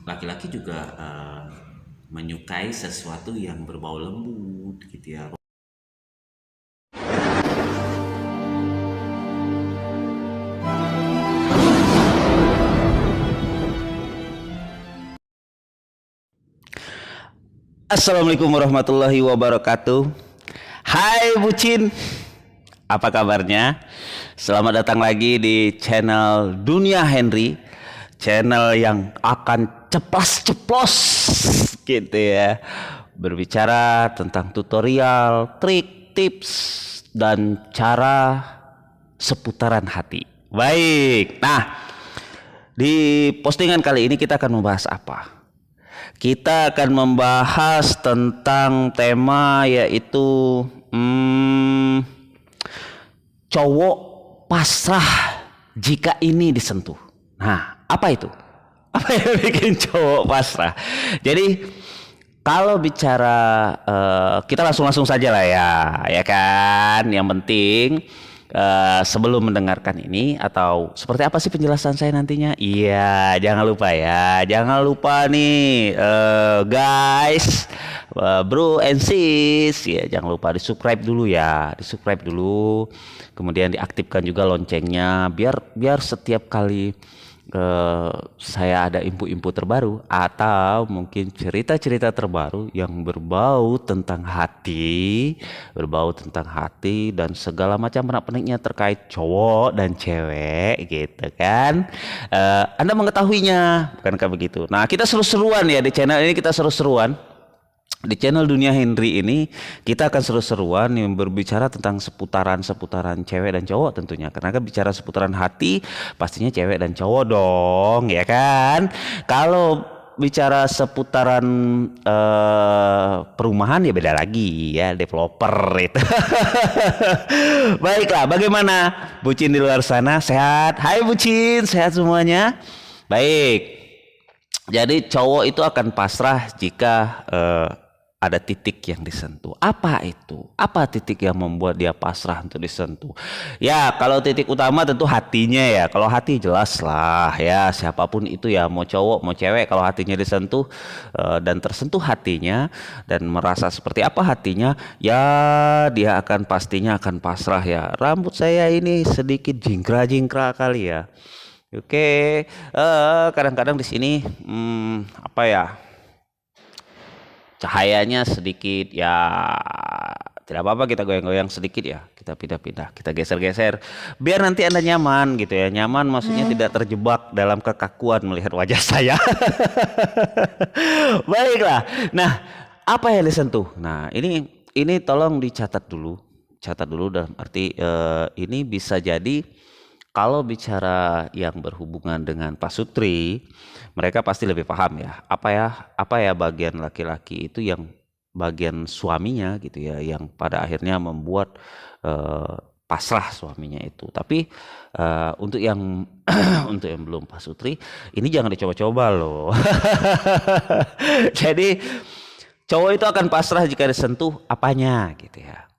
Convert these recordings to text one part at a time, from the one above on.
laki-laki juga menyukai sesuatu yang berbau lembut gitu ya. Assalamualaikum warahmatullahi wabarakatuh. Hai Bucin, apa kabarnya? Selamat datang lagi di channel Dunia Henry, channel yang akan ceplas-ceplos gitu ya, berbicara tentang tutorial, trik, tips, dan cara seputaran hati. Baik, nah di postingan kali ini kita akan membahas apa? Kita akan membahas tentang tema yaitu cowok pasrah jika ini disentuh. Nah, apa itu? Apa yang bikin cowok pasrah? Jadi kalau bicara kita langsung saja lah ya kan. Yang penting sebelum mendengarkan ini atau seperti apa sih penjelasan saya nantinya? Iya, jangan lupa nih guys, bro and sis, ya jangan lupa di subscribe dulu, kemudian diaktifkan juga loncengnya biar setiap kali saya ada info-info terbaru atau mungkin cerita-cerita terbaru yang berbau tentang hati dan segala macam pernak-perniknya terkait cowok dan cewek gitu kan. Anda mengetahuinya, bukankah begitu? Nah, kita seru-seruan ya di channel ini, kita seru-seruan. Di channel Dunia Henry ini kita akan seru-seruan yang berbicara tentang seputaran cewek dan cowok tentunya. Karena kan bicara seputaran hati pastinya cewek dan cowok dong, ya kan? Kalau bicara seputaran perumahan ya beda lagi ya, developer itu. Baiklah, bagaimana bucin di luar sana? Sehat? Hai bucin, sehat semuanya? Baik. Jadi cowok itu akan pasrah jika ada titik yang disentuh. Apa itu? Apa titik yang membuat dia pasrah untuk disentuh? Ya, kalau titik utama tentu hatinya ya. Kalau hati jelas lah ya, siapapun itu ya, mau cowok mau cewek, kalau hatinya disentuh dan tersentuh hatinya dan merasa seperti apa hatinya, ya dia pastinya akan pasrah ya. Rambut saya ini sedikit jingkra-jingkra kali ya. Oke, kadang-kadang di sini apa ya? Cahayanya sedikit ya, tidak apa-apa, kita goyang-goyang sedikit ya, kita pindah-pindah, kita geser-geser biar nanti Anda nyaman gitu ya. Nyaman maksudnya tidak terjebak dalam kekakuan melihat wajah saya. Baiklah, nah apa yang disentuh? Nah ini tolong dicatat dulu, catat dulu dalam arti ini bisa jadi kalau bicara yang berhubungan dengan pasutri, mereka pasti lebih paham ya. Apa ya bagian laki-laki itu yang bagian suaminya gitu ya, yang pada akhirnya membuat pasrah suaminya itu. Tapi untuk yang untuk yang belum pasutri, ini jangan dicoba-coba loh. Jadi cowok itu akan pasrah jika disentuh apanya gitu ya.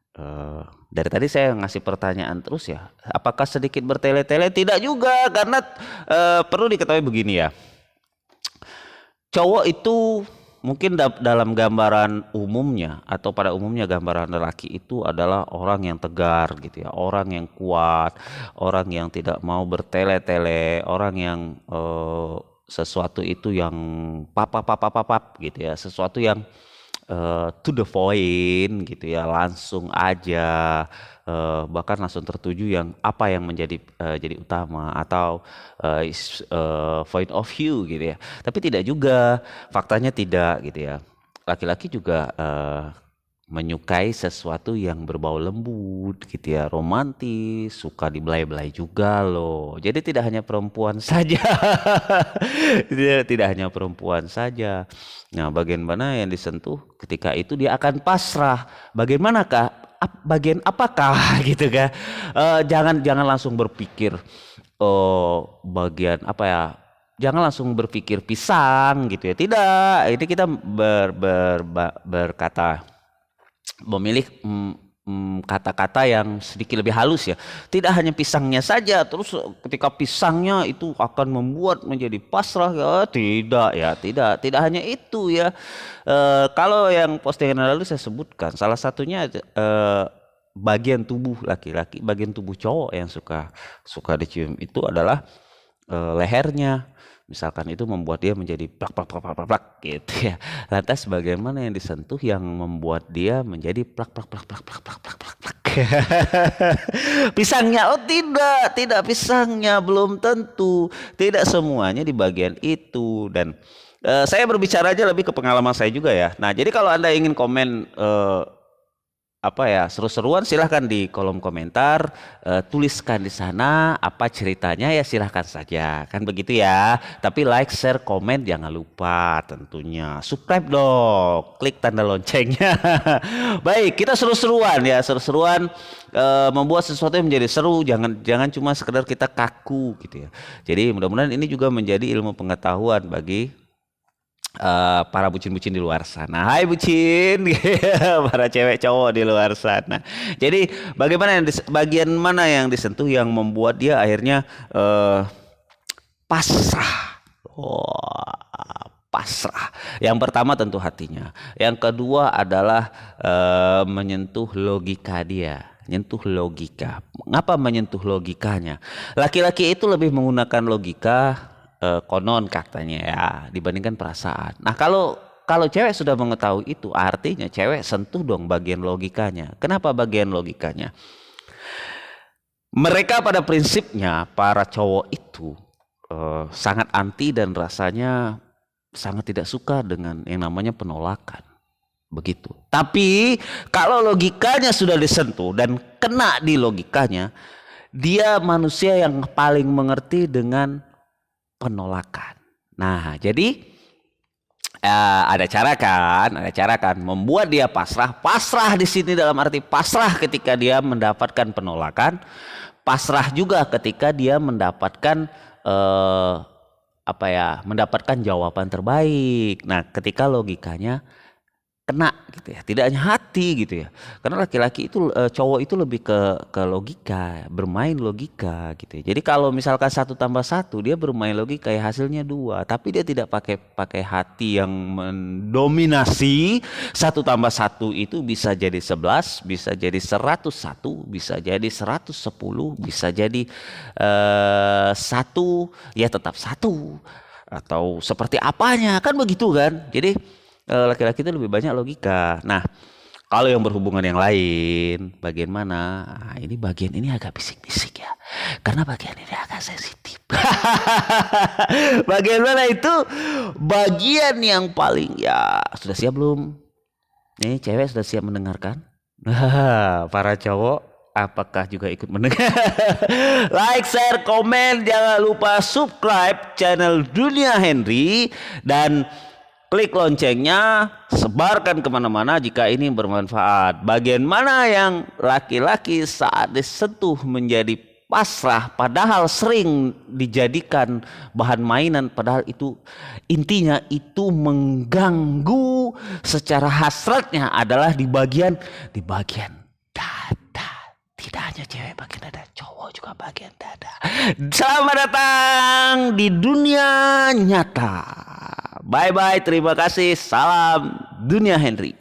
Dari tadi saya ngasih pertanyaan terus ya, apakah sedikit bertele-tele? Tidak juga, karena perlu diketahui begini ya, cowok itu mungkin dalam gambaran umumnya atau pada umumnya gambaran lelaki itu adalah orang yang tegar gitu ya, orang yang kuat, orang yang tidak mau bertele-tele, orang yang sesuatu itu yang pap gitu ya, sesuatu yang to the point gitu ya, langsung aja, bahkan langsung tertuju yang apa yang menjadi jadi utama atau point of view gitu ya. Tapi tidak juga, faktanya tidak gitu ya. Laki-laki juga menyukai sesuatu yang berbau lembut gitu ya, romantis, suka dibelai-belai juga loh. Jadi tidak hanya perempuan saja. Tidak hanya perempuan saja. Nah, bagian mana yang disentuh ketika itu dia akan pasrah. Bagaimanakah? Bagian apakah gitu kan? Jangan langsung berpikir bagian apa ya? Jangan langsung berpikir pisang gitu ya. Tidak, ini kita berkata memilih kata-kata yang sedikit lebih halus ya. Tidak hanya pisangnya saja, terus ketika pisangnya itu akan membuat menjadi pasrah ya, tidak hanya itu ya. Kalau yang postingan lalu saya sebutkan, salah satunya bagian tubuh laki-laki, bagian tubuh cowok yang suka dicium itu adalah lehernya. Misalkan itu membuat dia menjadi plak plak plak plak plak, plak gitu ya. Lantas bagaimana yang disentuh yang membuat dia menjadi plak plak plak plak plak plak plak plak plak. Pisangnya? Oh tidak pisangnya, belum tentu. Tidak semuanya di bagian itu. Dan saya berbicara aja lebih ke pengalaman saya juga ya. Nah, jadi kalau Anda ingin komen seru-seruan, silahkan di kolom komentar, tuliskan di sana apa ceritanya ya, silahkan saja kan begitu ya. Tapi like, share, komen jangan lupa tentunya. Subscribe dong, klik tanda loncengnya. Baik, kita seru-seruan ya, seru-seruan membuat sesuatu yang menjadi seru, jangan cuma sekedar kita kaku gitu ya. Jadi mudah-mudahan ini juga menjadi ilmu pengetahuan bagi para bucin-bucin di luar sana. Hai bucin, para cewek cowok di luar sana. Jadi bagian mana yang disentuh yang membuat dia akhirnya pasrah? Pasrah. Yang pertama tentu hatinya. Yang kedua adalah menyentuh logika dia. Menyentuh logika. Mengapa menyentuh logikanya? Laki-laki itu lebih menggunakan logika, konon katanya ya, dibandingkan perasaan. Nah, kalau cewek sudah mengetahui itu, artinya cewek sentuh dong bagian logikanya. Kenapa bagian logikanya? Mereka pada prinsipnya para cowok itu sangat anti dan rasanya sangat tidak suka dengan yang namanya penolakan. Begitu. Tapi kalau logikanya sudah disentuh dan kena di logikanya, dia manusia yang paling mengerti dengan penolakan. Nah, jadi ada cara kan membuat dia pasrah. Pasrah di sini dalam arti pasrah ketika dia mendapatkan penolakan, pasrah juga ketika dia mendapatkan mendapatkan jawaban terbaik. Nah, ketika logikanya kena gitu ya, tidak hanya hati gitu ya, karena laki-laki itu cowok itu lebih ke logika, bermain logika gitu ya. Jadi kalau misalkan 1+1 dia bermain logika ya hasilnya 2, tapi dia tidak pakai hati yang mendominasi. 1+1 itu bisa jadi 11, bisa jadi 101, bisa jadi 110, bisa jadi 1 ya tetap 1 atau seperti apanya kan begitu kan. Jadi laki-laki itu lebih banyak logika. Nah, kalau yang berhubungan yang lain, bagian mana? Nah, bagian ini agak bisik-bisik ya, karena bagian ini agak sensitif. Bagian mana itu? Bagian yang paling ya, sudah siap belum? Nih cewek sudah siap mendengarkan? Para cowok, apakah juga ikut mendengar? Like, share, komen, jangan lupa subscribe channel Dunia Henry dan klik loncengnya, sebarkan kemana-mana jika ini bermanfaat. Bagian mana yang laki-laki saat disentuh menjadi pasrah, padahal sering dijadikan bahan mainan, padahal itu intinya itu mengganggu secara hasratnya adalah di bagian dada. Tidak hanya cewek bagian dada, cowok juga bagian dada. Selamat datang di dunia nyata. Bye-bye, terima kasih. Salam Dunia Henry.